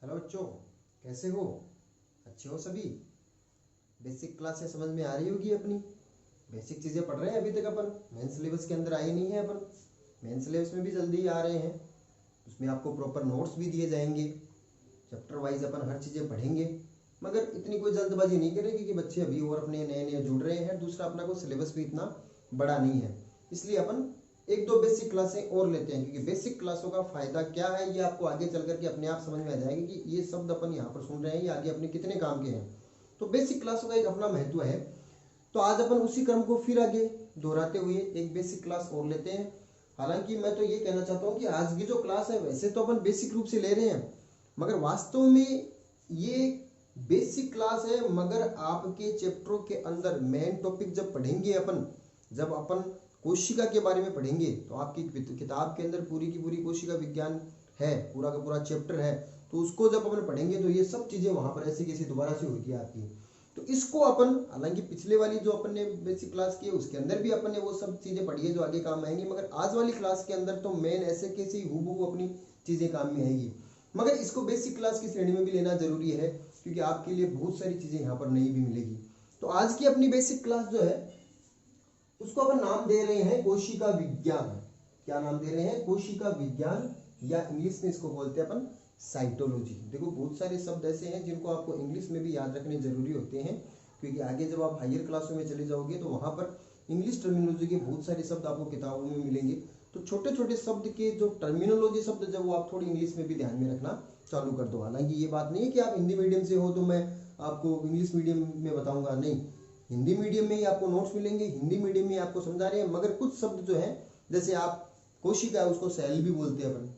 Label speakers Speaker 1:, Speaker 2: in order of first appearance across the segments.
Speaker 1: Hello बच्चों, कैसे हो? अच्छे हो सभी? बेसिक क्लासेस समझ में आ रही होगी अपनी। बेसिक चीज़ें पढ़ रहे हैं अभी तक अपन। मेन सिलेबस के अंदर आई नहीं है अपन। मेन सिलेबस में भी जल्दी ही आ रहे हैं। उसमें आपको प्रॉपर नोट्स भी दिए जाएंगे। चैप्टर वाइज अपन हर चीज़ें पढ़ेंगे, मगर इतनी कोई जल्दबाजी नहीं करेगी कि बच्चे अभी और अपने नए नए जुड़ रहे हैं। दूसरा, अपना को सिलेबस भी इतना बड़ा नहीं है, इसलिए अपन एक दो बेसिक क्लासें और लेते हैं, क्योंकि बेसिक क्लासों का फायदा क्या है ये आपको आगे चल करके अपने आप समझ में आ जाएगा कि ये शब्द अपन यहाँ पर सुन रहे हैं ये आगे अपने कितने काम के हैं। तो बेसिक क्लासों का एक अपना महत्व है। तो आज अपन उसी क्रम को फिर आगे दोहराते हुए एक बेसिक क्लास और लेते हैं। हालांकि मैं तो ये कहना चाहता हूँ कि आज की जो क्लास है वैसे तो अपन बेसिक रूप से ले रहे हैं, मगर वास्तव में ये बेसिक क्लास है। मगर आपके चैप्टरों के अंदर मेन टॉपिक जब पढ़ेंगे अपन, जब अपन कोशिका के बारे में पढ़ेंगे, तो आपकी किताब के अंदर पूरी की पूरी कोशिका विज्ञान है, पूरा का पूरा चैप्टर है, तो उसको जब अपन पढ़ेंगे तो ये सब चीजें वहां पर ऐसी कैसी दोबारा से होगी आपकी। तो इसको अपन, हालांकि पिछले वाली जो अपन ने बेसिक क्लास की है उसके अंदर भी अपन ने वो सब चीजें पढ़ी है जो आगे काम आएंगी, मगर आज वाली क्लास के अंदर तो मेन ऐसे कैसी हूबहू अपनी चीजें काम में आएगी। मगर इसको बेसिक क्लास की श्रेणी में भी लेना जरूरी है, क्योंकि आपके लिए बहुत सारी चीजें यहाँ पर नई भी मिलेगी। तो आज की अपनी बेसिक क्लास जो है उसको अपन नाम दे रहे हैं कोशिका विज्ञान। क्या नाम दे रहे हैं? कोशिका विज्ञान, या इंग्लिश में इसको बोलते हैं अपन साइटोलॉजी। देखो, बहुत सारे शब्द ऐसे हैं जिनको आपको इंग्लिश में भी याद रखने जरूरी होते हैं, क्योंकि आगे जब आप हायर क्लासों में चले जाओगे तो वहां पर इंग्लिश टर्मिनोलॉजी के बहुत सारे शब्द आपको किताबों में मिलेंगे। तो छोटे छोटे शब्द के जो टर्मिनोलॉजी शब्द जब वो आप थोड़ी इंग्लिश में भी ध्यान में रखना चालू कर दो। हालांकि ये बात नहीं है कि आप हिंदी मीडियम से हो तो मैं आपको इंग्लिश मीडियम में बताऊंगा, नहीं। हिंदी मीडियम में ही आपको नोट्स मिलेंगे, हिंदी मीडियम में आपको समझा रहे हैं। मगर कुछ शब्द जो है, जैसे आप कोशिका है उसको सेल भी बोलते हैं अपन।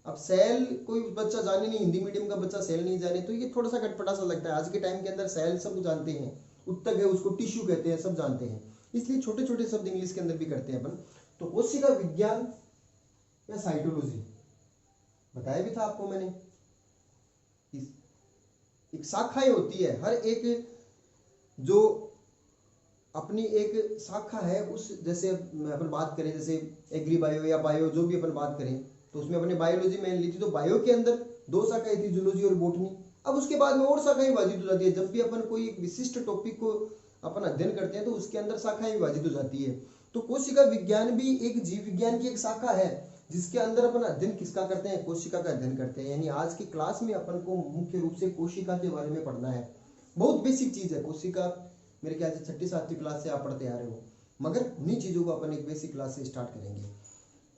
Speaker 1: अब सेल कोई बच्चा जाने नहीं, हिंदी मीडियम का बच्चा सेल नहीं जाने, तो ये थोड़ा सा कटपटा सा लगता है। आज के टाइम के अंदर सेल सब जानते हैं, उत्तक है उसको टिश्यू कहते हैं, सब जानते हैं, इसलिए छोटे छोटे शब्द इंग्लिश के अंदर भी करते हैं अपन। तो कोशिका विज्ञान या साइटोलॉजी बताया भी था आपको मैंने। एक शाखाएं होती है, हर एक जो अपनी एक शाखा है, उस जैसे अपन बात करें, जैसे एग्री बायो या बायो जो भी अपन बात करें, तो उसमें अपने बायोलॉजी में ली थी, तो बायो के अंदर दो शाखाएं थी, जूलॉजी और बॉटनी। अब उसके बाद में और शाखाएं विभाजित हो जाती है। जब भी अपन कोई एक विशिष्ट टॉपिक को अपन अध्ययन करते हैं तो उसके अंदर शाखाएं विभाजित हो जाती है। तो कोशिका विज्ञान भी एक जीव विज्ञान की एक शाखा है, जिसके अंदर अपन अध्ययन किसका करते हैं? कोशिका का अध्ययन करते हैं। यानी आज की क्लास में अपन को मुख्य रूप से कोशिका के बारे में पढ़ना है। बहुत बेसिक चीज है कोशिका, मेरे ख्याल से 6ठी-7वीं क्लास से आप पढ़ते आ रहे हो, मगर उन्हीं चीजों को अपन एक बेसिक क्लास से स्टार्ट करेंगे।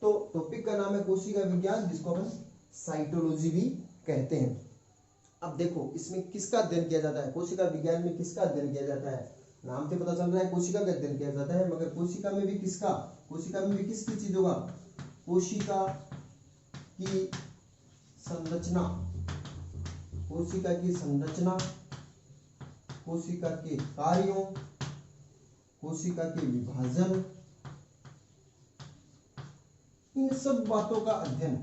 Speaker 1: तो टॉपिक का नाम है कोशिका विज्ञान, जिसको अपन साइटोलॉजी भी कहते हैं। अब देखो, इसमें किसका अध्ययन किया जाता है? कोशिका विज्ञान में किसका अध्ययन किया जाता है? नाम से पता चल रहा है कोशिका का अध्ययन किया जाता है, मगर कोशिका में भी किसका? कोशिका में भी किसकी चीजों का? कोशिका की संरचना, कोशिका की संरचना, कोशिका के कार्यों, कोशिका के विभाजन, इन सब बातों का अध्ययन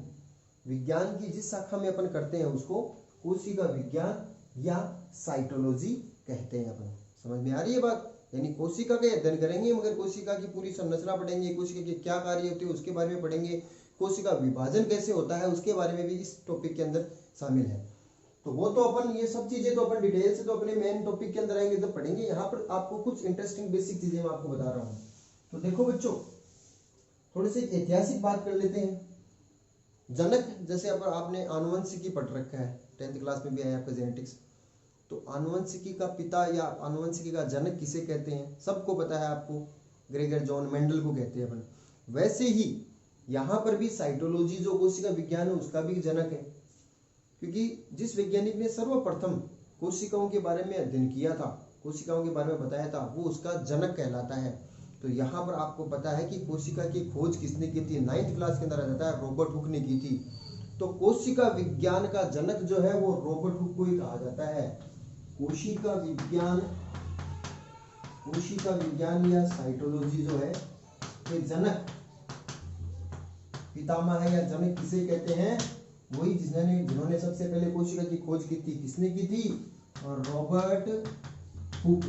Speaker 1: विज्ञान की जिस शाखा में अपन करते हैं उसको कोशिका विज्ञान या साइटोलॉजी कहते हैं अपन। समझ में आ रही है बात? यानी कोशिका का अध्ययन करेंगे, मगर कोशिका की पूरी संरचना पढ़ेंगे, कोशिका के क्या कार्य होते हैं उसके बारे में पढ़ेंगे, कोशिका विभाजन कैसे होता है उसके बारे में भी इस टॉपिक के अंदर शामिल है। तो वो तो अपन ये सब चीजें तो अपन डिटेल से तो अपने मेन टॉपिक के अंदर आएंगे जब पढ़ेंगे। यहाँ पर आपको कुछ इंटरेस्टिंग बेसिक चीजें मैं आपको बता रहा हूँ। तो देखो बच्चों, थोड़ी सी ऐतिहासिक बात कर लेते हैं। जनक, जैसे अब आपने आनुवंशिकी पढ़ रखा है, 10th क्लास में भी आया आपका जेनेटिक्स, तो आनुवंशिकी का पिता या आनुवंशिकी का जनक किसे कहते हैं? सबको पता है आपको, ग्रेगर जॉन मेंडल को कहते हैं अपन। वैसे ही यहाँ पर भी साइटोलॉजी जो कोशिका विज्ञान है उसका भी जनक है, क्योंकि जिस वैज्ञानिक ने सर्वप्रथम कोशिकाओं के बारे में अध्ययन किया था, कोशिकाओं के बारे में बताया था, वो उसका जनक कहलाता है। तो यहाँ पर आपको पता है कि कोशिका की खोज किसने की थी? 9th क्लास के अंदर आ जाता है, रॉबर्ट हुक ने की थी। तो कोशिका विज्ञान का जनक जो है वो रॉबर्ट हुक को ही कहा जाता है। कोशिका विज्ञान या साइटोलॉजी जो है ये जनक, पितामह है या जनक किसे कहते हैं? वही जिन्होंने सबसे पहले कोशिका की खोज की थी। किसने की थी? Robert Hooke.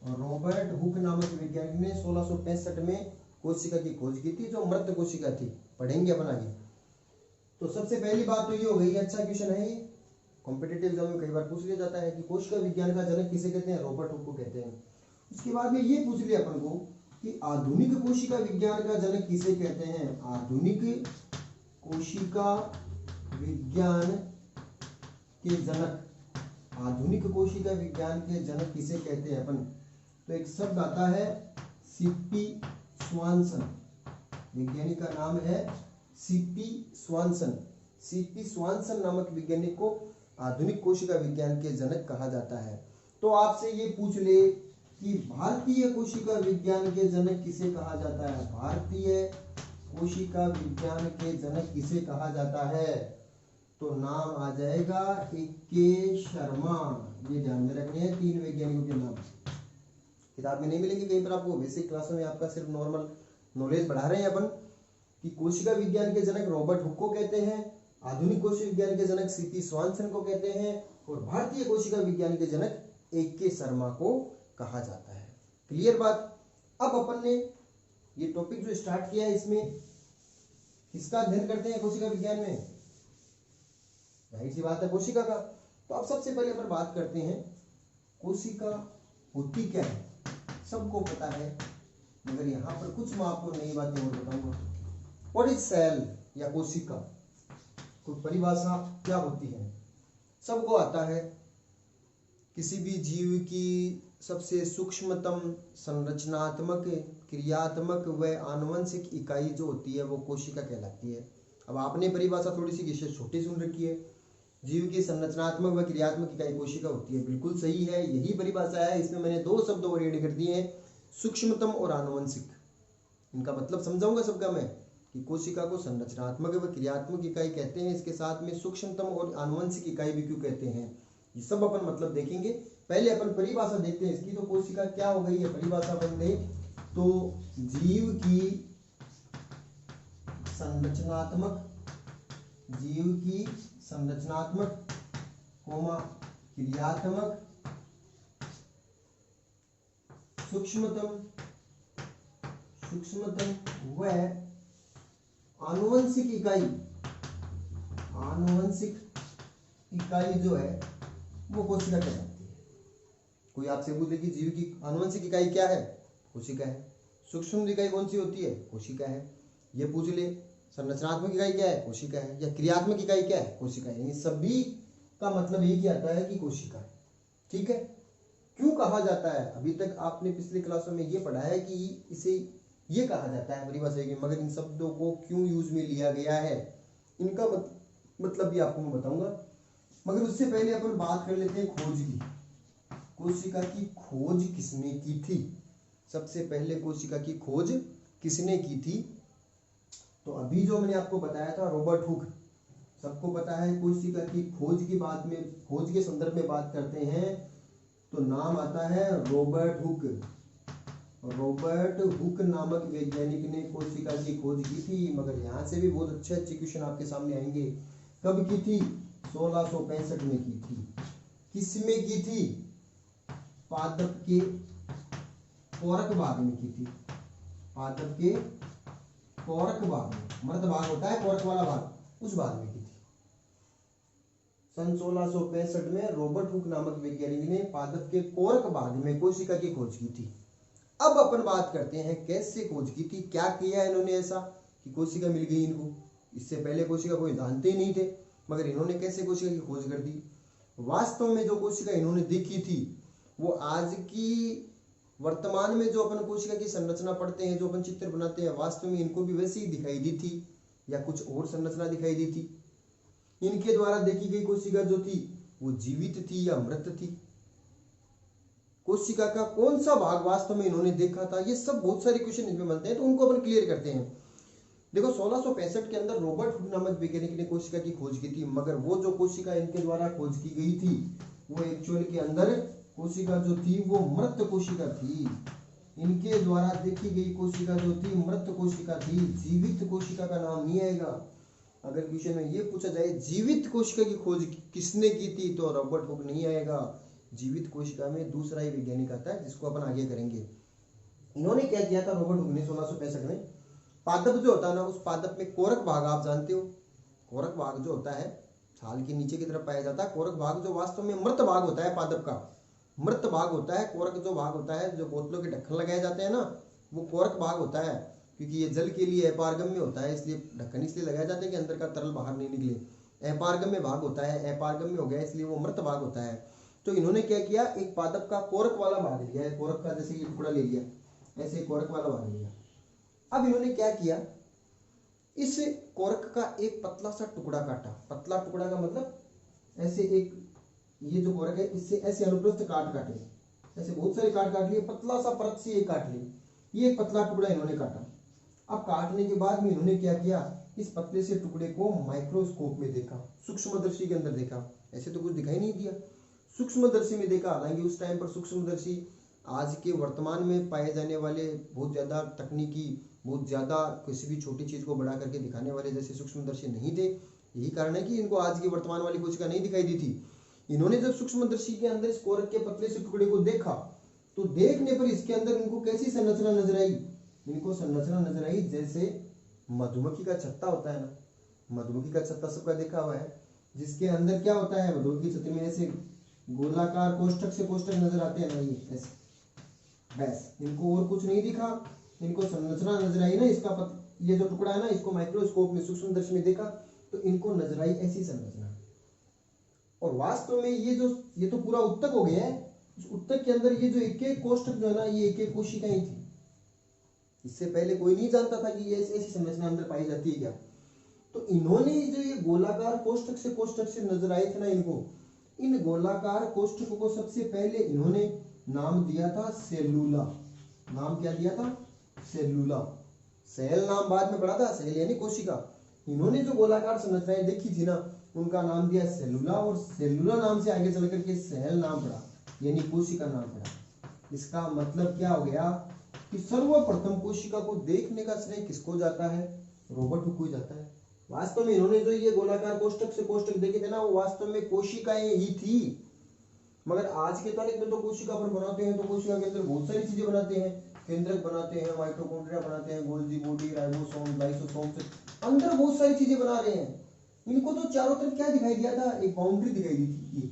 Speaker 1: और रॉबर्ट हुक नामक वैज्ञानिक ने 1665 में कोशिका की खोज की थी, जो मृत कोशिका थी। पढ़ेंगे अपन आगे। तो सबसे पहली बात तो ये हो गई, अच्छा क्वेश्चन है ये, कॉम्पिटिटिव एग्जाम में कई बार पूछ लिया जाता है कि कोशिका विज्ञान का जनक किसे कहते हैं, रॉबर्ट हुक को कहते हैं। उसके बाद में ये पूछ लिया अपन को कि आधुनिक कोशिका विज्ञान का जनक किसे कहते हैं, आधुनिक कोशिका विज्ञान के जनक, आधुनिक कोशिका विज्ञान के जनक किसे कहते हैं अपन। तो एक शब्द आता है सीपी स्वानसन, वैज्ञानिक का नाम है सीपी स्वानसन। सीपी स्वानसन नामक वैज्ञानिक को आधुनिक कोशिका विज्ञान के जनक कहा जाता है। तो आपसे ये पूछ ले कि भारतीय कोशिका विज्ञान के जनक किसे कहा जाता है, भारतीय कोशिका विज्ञान के जनक किसे कहा जाता है, तो नाम आ जाएगा ए.के. शर्मा। ये ध्यान में रखने हैं 3 वैज्ञानिकों के नाम, किताब में नहीं मिलेंगे कहीं पर आपको, बेसिक क्लासों में आपका सिर्फ नॉर्मल नॉलेज बढ़ा रहे हैं अपन कि कोशिका विज्ञान के जनक रॉबर्ट हुक को कहते हैं, आधुनिक कोशिका विज्ञान के जनक सीपी स्वानसन को कहते हैं, और भारतीय कोशिका विज्ञान के जनक ए.के. शर्मा को कहा जाता है। क्लियर बात। अब अपन ने ये टॉपिक जो स्टार्ट किया है इसमें किसका अध्ययन करते हैं कोशिका विज्ञान में, जाहिर सी बात है कोशिका का। तो अब सबसे पहले अपन बात करते हैं कोशिका होती क्या है, सबको पता है, मगर यहाँ पर कुछ मैं आपको नई बातें और बताऊंगा। व्हाट इज सेल या कोशिका, तो परिभाषा क्या होती है, सबको आता है। किसी भी जीव की सबसे सूक्ष्मतम संरचनात्मक, क्रियात्मक व आनुवंशिक इकाई जो होती है वो कोशिका कहलाती है। अब आपने परिभाषा थोड़ी सी विशेष छोटी सुन रखी है, जीव की संरचनात्मक व क्रियात्मक इकाई कोशिका होती है, बिल्कुल सही है, यही परिभाषा है। इसमें मैंने 2 शब्द और ऐड कर दिए हैं, सूक्ष्मतम और आनुवंशिक। इनका मतलब समझाऊंगा सबका मैं कि कोशिका को संरचनात्मक व क्रियात्मक इकाई कहते हैं, इसके साथ में सूक्ष्मतम और आनुवंशिक इकाई भी क्यों कहते हैं, ये सब अपन मतलब देखेंगे। पहले अपन परिभाषा देखते हैं इसकी। तो कोशिका क्या हो गई है, परिभाषा बन गई तो जीव की संरचनात्मक, जीव की संरचनात्मक कोमा क्रियात्मक, सूक्ष्मतम व आनुवंशिक इकाई, आनुवंशिक इकाई जो है वो कोशिका कहलाती है। कोई आपसे पूछे कि जीव की आनुवंशिक इकाई क्या है, कोशिका है। सूक्ष्म इकाई कौन सी होती है, कोशिका है। ये पूछ ले संरचनात्मक इकाई क्या है, कोशिका है, या क्रियात्मक इकाई क्या है, कोशिका है। यानी सभी का मतलब एक ही आता है कि कोशिका है। ठीक है, क्यों कहा जाता है, अभी तक आपने पिछले क्लासों में ये पढ़ा है कि इसे ये कहा जाता है परिभाषा की, मगर इन शब्दों को क्यों यूज में लिया गया है इनका मतलब भी आपको मैं बताऊंगा। मगर उससे पहले अपन बात कर लेते हैं खोज की। कोशिका की खोज किसने की थी, सबसे पहले कोशिका की खोज किसने की थी, तो अभी जो मैंने आपको बताया था रॉबर्ट हुक, सबको पता है। कोशिका की खोज की बात में, खोज के संदर्भ में बात करते हैं तो नाम आता है रॉबर्ट हुक। रॉबर्ट हुक नामक वैज्ञानिक ने कोशिका की खोज की थी, मगर यहाँ से भी बहुत अच्छे क्वेश्चन आपके सामने आएंगे। कब की थी, 1665 में की थी। किसमें की थी, पादप के कोरक भाग में की थी, पादप के कोरक भाग में, मर्द भाग होता है कोरक वाला भाग, उस भाग में की थी। सन 1665 में रॉबर्ट हुक नामक वैज्ञानिक ने पादप के कोरक भाग में कोशिका की खोज की थी। अब अपन बात करते हैं कैसे खोज की थी, क्या किया इन्होंने ऐसा कि कोशिका मिल गई इनको। इससे पहले कोशिका कोई जानते ही नहीं थे, मगर इन्होंने कैसे कोशिका की खोज कर दी। वास्तव में जो कोशिका इन्होंने देखी थी वो आज की वर्तमान में जो अपन कोशिका की संरचना पढ़ते हैं, जो अपन चित्र बनाते हैं, वास्तव में इनको भी वैसी ही दिखाई दी थी या कुछ और संरचना दिखाई दी थी। इनके द्वारा देखी गई कोशिका जो थी वो जीवित थी या मृत थी, कोशिका का कौन सा भाग वास्तव में इन्होंने देखा था, ये सब बहुत सारे क्वेश्चन इसमें बनते हैं, तो उनको अपन क्लियर करते हैं। देखो 1665 के अंदर रॉबर्ट हुक नामक वैज्ञानिक ने कोशिका की खोज की थी, मगर वो जो कोशिका इनके द्वारा खोज की गई थी वो एक्चुअल के अंदर कोशिका जो थी वो मृत कोशिका थी। इनके द्वारा देखी गई कोशिका जो थी मृत कोशिका थी, जीवित कोशिका का नाम नहीं आएगा। अगर क्वेश्चन में ये पूछा जाए जीवित कोशिका की खोज किसने की थी तो रॉबर्ट हुक नहीं आएगा। जीवित कोशिका में दूसरा ही वैज्ञानिक आता है जिसको अपन आगे करेंगे। इन्होंने क्या किया था रॉबर्ट हुक ने 1665 में, पादप जो होता है ना, उस पादप में कोरक भाग आप जानते हो, कोरक भाग जो होता है छाल के नीचे की तरफ पाया जाता है। कोरक भाग जो वास्तव में मृत भाग होता है पादप का, मृत भाग होता है। कोरक जो भाग होता है, जो बोतलों के ढक्कन लगाए जाते हैं ना, वो कोरक भाग होता है, क्योंकि ये जल के लिए अपारगम्य होता है, इसलिए ढक्कन इसलिए लगाया जाता है कि अंदर का तरल बाहर नहीं निकले। अपारगम्य भाग होता है, अपारगम्य हो गया इसलिए वो मृत भाग होता है। तो इन्होंने क्या किया, एक पादप का कोरक वाला भाग लिया है, कोरक का जैसे ये टुकड़ा ले लिया, ऐसे कोरक वाला भाग लिया। अब इन्होंने क्या किया, इस कोरक का एक पतला सा टुकड़ा काटा। पतला टुकड़ा का मतलब ऐसे एक, ये जो कोरक है इससे ऐसे अनुप्रस्थ काट लिए, ऐसे बहुत सारे काट लिए, पतला सा परत से ये काट ली, ये एक पतला टुकड़ा इन्होंने काटा। अब काटने के बाद में इन्होंने क्या किया, इस पतले से टुकड़े को माइक्रोस्कोप में देखा, सूक्ष्मदर्शी के अंदर देखा। ऐसे तो कुछ दिखाई नहीं दिया, सूक्ष्मदर्शी में देखा। हालांकि उस टाइम पर सूक्ष्मदर्शी आज के वर्तमान में पाए जाने वाले बहुत ज़्यादा तकनीकी, बहुत ज़्यादा किसी भी छोटी चीज़ को बड़ा करके दिखाने वाले जैसे सूक्ष्मदर्शी नहीं थे। यही कारण है कि इनको आज की वर्तमान वाली कोशिका नहीं दिखाई दी थी। इन्होंने जब सूक्ष्मदर्शी के अंदर इस कोरक के पतले से टुकड़े को देखा, तो देखने पर इसके अंदर इनको कैसी संरचना नजर आई, इनको संरचना नजर आई जैसे मधुमक्खी का छत्ता होता है ना, मधुमक्खी का छत्ता सबका देखा हुआ है, जिसके अंदर क्या होता है, मधुमक्खी छत्ते में ऐसे गोलाकार कोष्ठक से कोष्ठक नजर आते हैं ना, ये ऐसे। बस इनको और कुछ नहीं दिखा, इनको संरचना नजर आई ना, इसका ये जो टुकड़ा है ना, इसको माइक्रोस्कोप में सूक्ष्मदर्शी में देखा तो इनको नजर आई ऐसी संरचना। और वास्तव में ये तो पूरा उत्तक हो गया है। इस उत्तक के अंदर ये जो एक एक कोष्ठक जो है ना, ये एक एक कोशिकाएं थी। इससे पहले कोई नहीं जानता था कि ये ऐसी संरचना अंदर पाई जाती है क्या। तो इन्होंने जो ये गोलाकार कोष्ठक से नजर आए थे ना, इनको, इन गोलाकार कोष्ठकों को सबसे पहले इन्होंने नाम दिया था सेलुला। नाम क्या दिया था, सेलुला। सेल नाम बाद में पड़ा था, सेल यानी कोशिका। इन्होंने जो गोलाकार संरचनाएं देखी थी ना, उनका नाम दिया सेलुला, और सेलुला नाम से आगे चल करके सेल नाम पड़ा, यानी कोशिका नाम पड़ा। इसका मतलब क्या हो गया कि सर्वप्रथम कोशिका को देखने का श्रेय किसको जाता है, रॉबर्ट हुक को जाता है। वास्तव में इन्होंने जो ये गोलाकार कोष्ठक से कोष्ठक देखे थे ना, वो वास्तव में कोशिकाएं ही थी। मगर आज के तारीख में तो कोशिका पर बनाते हैं तो कोशिका के अंदर बहुत सारी चीजें बनाते हैं, केंद्रक बनाते हैं, माइटोकॉन्ड्रिया बनाते हैं, गोल्जी बॉडी, राइबोसोम, लाइसोसोम, अंदर बहुत सारी चीजें बना रहे हैं। इनको तो चारों तरफ क्या दिखाई दिया था, एक बाउंड्री दिखाई दी थी, ये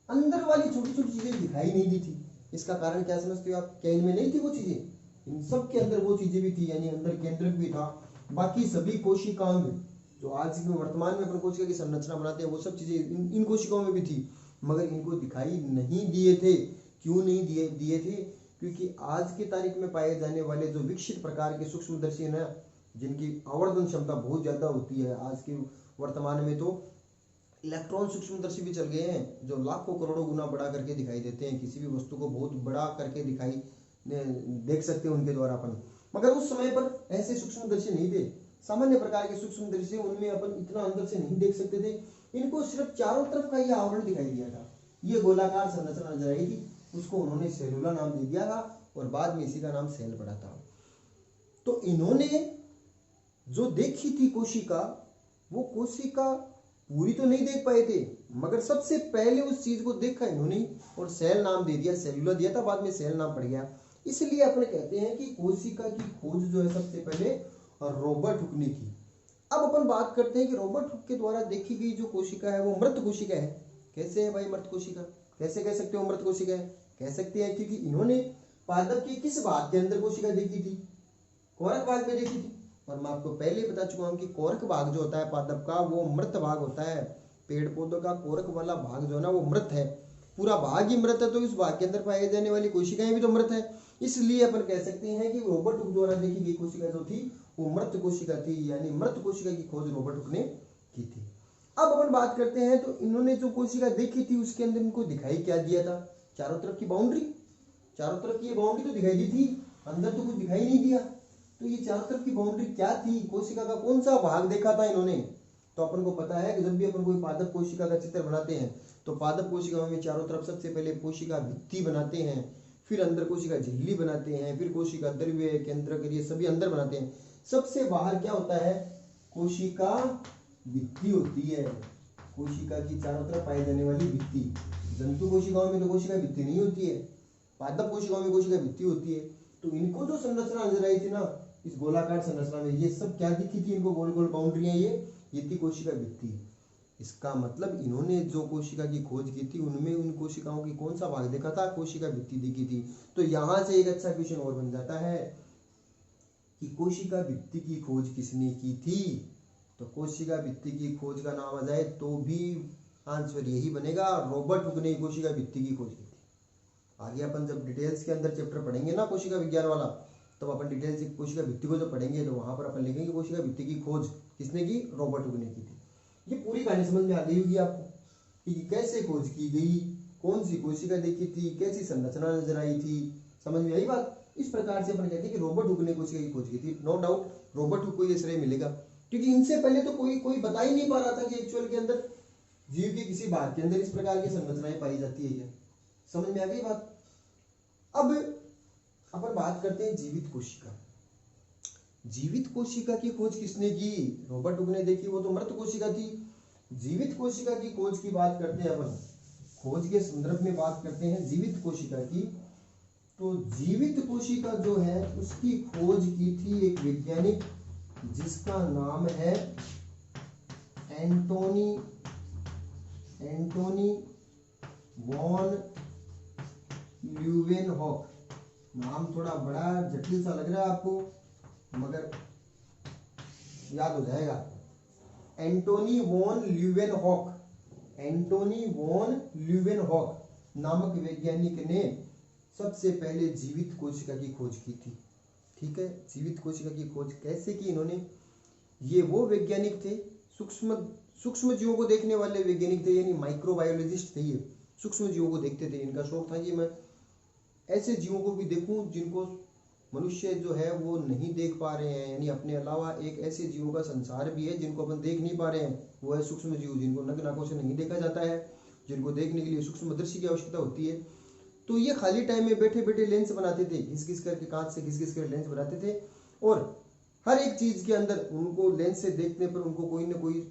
Speaker 1: अंदर वाली छोटी छोटी चीजें दिखाई नहीं दी थी। इसका कारण क्या समझते हो आप, क्या इनमें नहीं थी वो चीजें, इन सब के अंदर वो चीजें भी थी, यानी अंदर केंद्रक भी था। बाकी सभी कोशिकांग जो आज में वर्तमान में अपन कोशिका की संरचना बनाते हैं, वो सब चीजें इन कोशिकाओं में भी थी, मगर इनको दिखाई नहीं दिए थे। क्यों नहीं दिए थे, क्योंकि आज की तारीख में पाए जाने वाले जो विकसित प्रकार के सूक्ष्मदर्शी है ना, जिनकी आवर्धन क्षमता बहुत ज्यादा होती है, आज के वर्तमान में तो इलेक्ट्रॉन सूक्ष्मदर्शी भी चल गए हैं, जो लाखों करोड़ों गुना बड़ा करके दिखाई देते हैं, किसी भी वस्तु को बहुत बड़ा करके दिखाई देख सकते हैं उनके द्वारा अपन। मगर उस समय पर ऐसे सूक्ष्मदर्शी नहीं थे, सामान्य प्रकार के सूक्ष्मदर्शी, उनमें अपन इतना अंदर से नहीं देख सकते थे। इनको सिर्फ चारों तरफ का ये आवरण दिखाई दिया था, ये गोलाकार संरचना नजर आई थी, उसको उन्होंने सेलुला नाम दे दिया था, और बाद में इसी का नाम सेल पड़ा था। तो इन्होंने जो देखी थी कोशिका, वो कोशिका पूरी तो नहीं देख पाए थे, मगर सबसे पहले उस चीज को देखा इन्होंने और सेल नाम दे दिया, सेलुला दिया था, बाद में सेल नाम पड़ गया। इसलिए अपन कहते हैं कि कोशिका की खोज जो है सबसे पहले रॉबर्ट हुक ने की। अब अपन बात करते हैं कि रॉबर्ट हुक के द्वारा देखी गई जो कोशिका है वो मृत कोशिका है। कैसे है भाई मृत कोशिका, कैसे कह सकते हो मृत कोशिका है, कह सकते हैं क्योंकि इन्होंने पादप के किस भाग के अंदर कोशिका देखी थी, कोरक भाग में देखी थी। और मैं आपको पहले ही बता चुका हूं कि कोरक भाग जो होता है पादप का, वो मृत भाग होता है। पेड़ पौधों का कोरक वाला भाग जो है ना, वो मृत है, पूरा भाग ही मृत है, तो इस भाग के अंदर पाई जाने वाली कोशिकाएं भी तो मृत है। इसलिए अपन कह सकते हैं कि रॉबर्ट हुक द्वारा देखी गई कोशिका जो थी वो मृत कोशिका थी, यानी मृत कोशिका की खोज रॉबर्ट हुक ने की थी। अब अपन बात करते हैं, तो इन्होंने जो कोशिका देखी थी उसके अंदर इनको दिखाई क्या दिया था, चारों तरफ की बाउंड्री, चारों तरफ की बाउंड्री तो दिखाई दी थी, अंदर तो कुछ दिखाई नहीं दिया। तो ये चारों तरफ की बाउंड्री क्या थी, कोशिका का कौन सा भाग देखा था इन्होंने। तो अपन को पता है कि जब भी अपन कोई पादप कोशिका का चित्र बनाते हैं तो पादप कोशिका में चारों तरफ सबसे पहले कोशिका भित्ति बनाते हैं, फिर अंदर कोशिका झिल्ली बनाते हैं, फिर कोशिका द्रव्य, केंद्रक, ये सभी अंदर बनाते हैं। सबसे बाहर क्या होता है, कोशिका भित्ति होती है, कोशिका की चारों तरफ पाई जाने वाली भित्ति। जंतु कोशिकाओं में तो कोशिका भित्ति नहीं होती है, पादप कोशिकाओं में कोशिका भित्ति होती है। तो इनको जो संरचना नजर आई थी ना इस गोलाकार संरचना में, ये सब क्या दिखी थी इनको, गोल गोल बाउंड्रियां, ये थी कोशिका भित्ति। इसका मतलब इन्होंने जो कोशिका की खोज की थी उनमें उन कोशिकाओं की कौन सा भाग देखा था, कोशिका भित्ति देखी थी। तो यहाँ से एक अच्छा क्वेश्चन और बन जाता है कि कोशिका भित्ति की खोज किसने की थी। तो कोशिका भित्ति की खोज का नाम आ जाए तो भी आंसर यही बनेगा, रॉबर्ट हुक ने कोशिका भित्ति की खोज की थी। आगे अपन जब डिटेल्स के अंदर चैप्टर पढ़ेंगे ना कोशिका विज्ञान वाला, तब अपन डिटेल्स कोशिका भित्ति को जब पढ़ेंगे तो वहां पर अपन लिखेंगे कोशिका भित्ति की खोज किसने की, रॉबर्ट हुक ने की थी। ये पूरी कहानी समझ में आ गई होगी आपको कि कैसे खोज की गई, कौन सी कोशिका देखी थी, कैसी संरचना नजर आई थी, समझ में आई बात। इस प्रकार से अपन कहते हैं कि रॉबर्ट हुक ने कोशिका की खोज की थी। नो डाउट रॉबर्ट हुक को ये श्रेय मिलेगा, क्योंकि इनसे पहले तो कोई बता ही नहीं पा रहा था कि एक्चुअल के अंदर जीव के किसी भाग के अंदर इस प्रकार की संरचनाएं पाई जाती है। समझ में आ गई बात। अब अपन बात करते हैं जीवित कोशिका। जीवित कोशिका की खोज किसने की, रॉबर्ट हुक ने देखी, वो तो मृत कोशिका थी। जीवित कोशिका की खोज की बात करते हैं अपन, खोज के संदर्भ में बात करते हैं जीवित कोशिका की। तो जीवित कोशिका जो है उसकी खोज की थी एक वैज्ञानिक जिसका नाम है एंटोनी वॉन ल्यूवेनहॉक। नाम थोड़ा बड़ा जटिल सा लग रहा है आपको, मगर याद हो जाएगा। एंटोनी वॉन ल्यूवेनहॉक नामक वैज्ञानिक ने सबसे पहले जीवित कोशिका की खोज की थी। ठीक है, जीवित कोशिका की खोज कैसे की इन्होंने, ये वो वैज्ञानिक थे, सूक्ष्म जीवों को देखने वाले वैज्ञानिक थे, यानी माइक्रोबायोलॉजिस्ट थे। ये सूक्ष्म जीवों को देखते थे। इनका शौक था कि मैं ऐसे जीवों को भी देखूं जिनको मनुष्य जो है वो नहीं देख पा रहे हैं, यानी अपने अलावा एक ऐसे जीवों का संसार भी है जिनको अपन देख नहीं पा रहे हैं। वो है सूक्ष्म जीव, जिनको नग्न आंखों से नहीं देखा जाता है, जिनको देखने के लिए सूक्ष्मदर्शी की आवश्यकता होती है। तो ये खाली टाइम में बैठे बैठे लेंस बनाते थे, घिस घिस करके, कांच से घिस घिस कर लेंस बनाते थे, और हर एक चीज के अंदर उनको लेंस से देखने पर उनको कोई ना कोई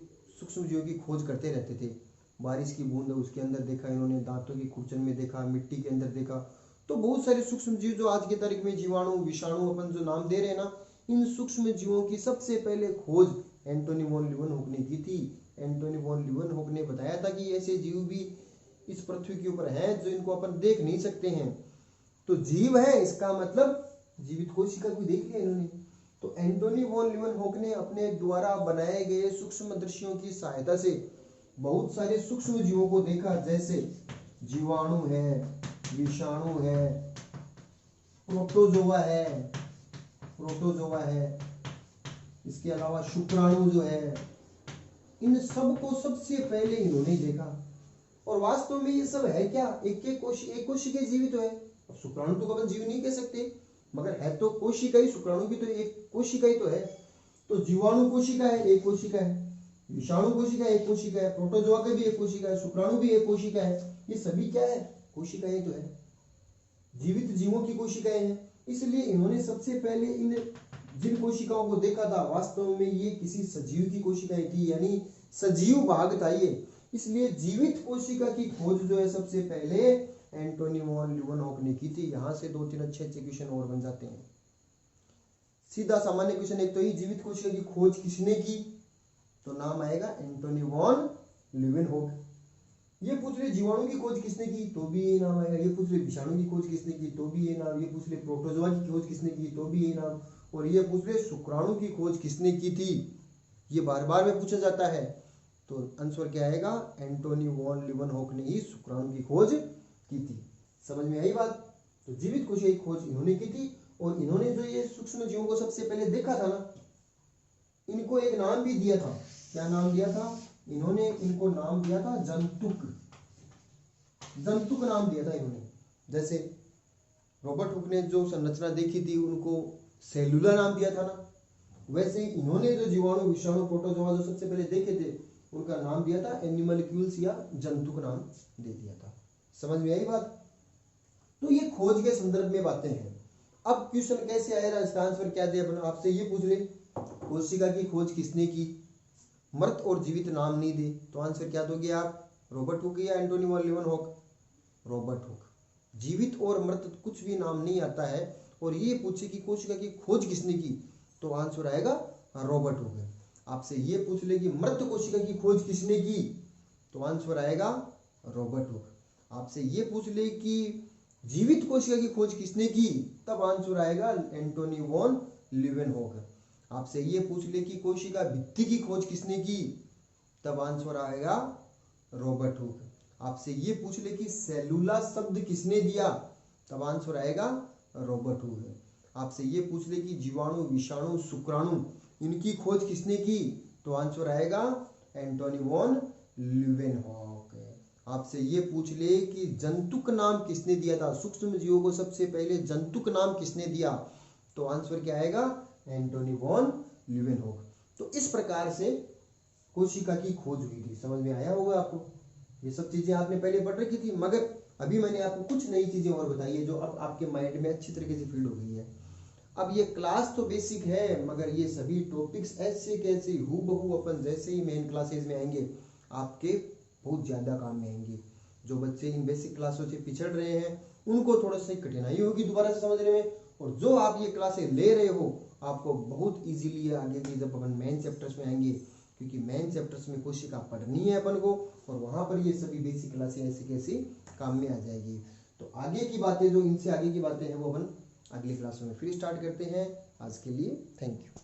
Speaker 1: सूक्ष्म जीवों की खोज करते रहते थे। बारिश की बूंद उसके अंदर देखा इन्होंने, दांतों की खुरचन में देखा, मिट्टी के अंदर देखा। तो बहुत सारे सूक्ष्म जीव जो आज की तारीख में जीवाणु विषाणु अपन जो नाम दे रहे हैं ना, इन सूक्ष्म जीवों की सबसे पहले खोज एंटोनी वॉन ल्यूवेनहॉक ने की थी। एंटोनी वॉन ल्यूवेनहॉक ने बताया था कि ऐसे जीव भी इस पृथ्वी के ऊपर हैं जो इनको अपन देख नहीं सकते हैं। तो जीव है इसका मतलब जीवित कोशिका को देख लिया इन्होंने। तो एंटोनी वॉन ल्यूवेनहॉक ने अपने द्वारा बनाए गए सूक्ष्मदर्शियों की सहायता से बहुत सारे सूक्ष्म जीवों को देखा, जैसे जीवाणु है, विषाणु है, प्रोटोजोआ है, इसके अलावा शुक्राणु जो है, इन सब को सबसे पहले इन्होंने देखा। और वास्तव में ये सब है क्या, एक कोशिका जीवित तो है। अब शुक्राणु तो कभी जीव नहीं कह सकते, मगर है तो कोशिका ही, शुक्राणु भी तो एक कोशिका ही तो है। तो जीवाणु कोशिका है, एक कोशिका है, विषाणु कोशिका एक कोशिका है, प्रोटोजोआ का भी एक कोशिका है, शुक्राणु भी एक कोशिका है। ये सभी क्या है, कोशिकाएं तो है, जीवित जीवों की कोशिकाएं हैं। इसलिए इन्होंने सबसे पहले इन जिन कोशिकाओं को देखा था, वास्तव में ये किसी सजीव की कोशिकाएं थी, यानी सजीव भाग था ये। इसलिए जीवित कोशिका की खोज जो है सबसे पहले एंटोनी वॉन ल्यूवेनहॉक ने की थी। यहां से 2-3 अच्छे क्वेश्चन और बन जाते हैं। सीधा सामान्य क्वेश्चन एक तो ही, जीवित कोशिका की खोज किसने की, तो नाम आएगा एंटोनी वॉन ल्यूवेनहॉक। ये पूछ रहे जीवाणु की खोज किसने की, तो भी ये नाम आएगा। ये पूछ रहे विषाणु की खोज किसने की, तो भी ये नाम। ये पूछ रहे प्रोटोजोआ की खोज किसने की, तो भी ये नाम। और ये पूछ रहे शुक्राणु की खोज किसने की थी, ये बार बार में पूछा जाता है। तो आंसर क्या आएगा, एंटोनी वॉन ल्यूवेनहॉक ने ही शुक्राणु की खोज की थी। समझ में आई बात। तो जीवित कोशिका की खोज इन्होंने की थी। और इन्होंने जो ये सूक्ष्म जीवों को सबसे पहले देखा था ना, इनको एक नाम भी दिया था। क्या नाम दिया था इन्होंने, इनको नाम दिया था जंतुक नाम दिया था इन्होंने। जैसे रॉबर्ट हुक ने जो संरचना देखी थी उनको सेलुला नाम दिया था ना, वैसे ही इन्होंने जो जीवाणु विषाणु प्रोटोजोआ जो सबसे पहले देखे थे उनका नाम दिया था एनिमलक्यूल्स या जंतुक नाम दे दिया था। समझ में आई बात। तो ये खोज के संदर्भ में बातें हैं। अब क्वेश्चन कैसे आएगा, इसका आंसर क्या दे, अपन आपसे ये पूछ ले कोशिका की खोज किसने की, मृत और जीवित नाम नहीं दे, तो आंसर क्या दोगे आप, रॉबर्ट हुक या Antony von Leeuwenhoek, Robert Hooke. जीवित और मृत कुछ भी नाम नहीं आता है, और ये पूछे कि कोशिका की खोज किसने की, तो आंसर आएगा रॉबर्ट हुक। आपसे ये पूछ ले कि मृत कोशिका की खोज किसने की, तो आंसर आएगा रॉबर्ट हुक। आपसे ये पूछ ले कि जीवित कोशिका की खोज किसने की, तब आंसर आएगा एंटोनी वॉन लीवेनहॉक। आपसे ये पूछ ले कि कोशिका भित्ति की खोज किसने की, तब आंसर आएगा रॉबर्ट हुक। आपसे ये पूछ ले कि सेलुला शब्द किसने दिया, तब आंसर आएगा रॉबर्ट हुक। आपसे ये पूछ ले कि जीवाणु, विषाणु, शुक्राणु इनकी खोज किसने की, तो आंसर आएगा एंटोनी वॉन लीवेनहॉक। आपसे ये पूछ ले कि जंतुक नाम किसने दिया था, सूक्ष्म जीवों को सबसे पहले जंतुक नाम किसने दिया, तो आंसर क्या आएगा एंटोनी वॉन लीवेनहॉक। तो इस प्रकार से कोशिका की खोज हुई थी। समझ में आया होगा आपको, ये सब चीजें आपने पहले पढ़ रखी थी, मगर अभी मैंने आपको कुछ नई चीजें और बताई है जो अब आपके माइंड में अच्छी तरीके से फीड हो गई है। अब ये क्लास तो बेसिक है, मगर ये सभी टॉपिक्स ऐसे कैसे हूबहू अपन जैसे ही मेन क्लासेज में आएंगे आपके बहुत ज़्यादा काम में आएंगे। जो बच्चे इन बेसिक क्लासों से पिछड़ रहे हैं उनको थोड़ा सा कठिनाई होगी दोबारा से समझने में, और जो आप ये क्लासेज ले रहे हो आपको बहुत इजीली आगे की जब अपन मेन चैप्टर्स में आएंगे, क्योंकि मेन चैप्टर्स में कोशिका पढ़नी है अपन को, और वहाँ पर ये सभी बेसिक क्लासेज ऐसी कैसी काम में आ जाएगी। तो आगे की बातें, जो इनसे आगे की बातें हैं वो अपन अगली क्लास में फिर स्टार्ट करते हैं। आज के लिए थैंक यू।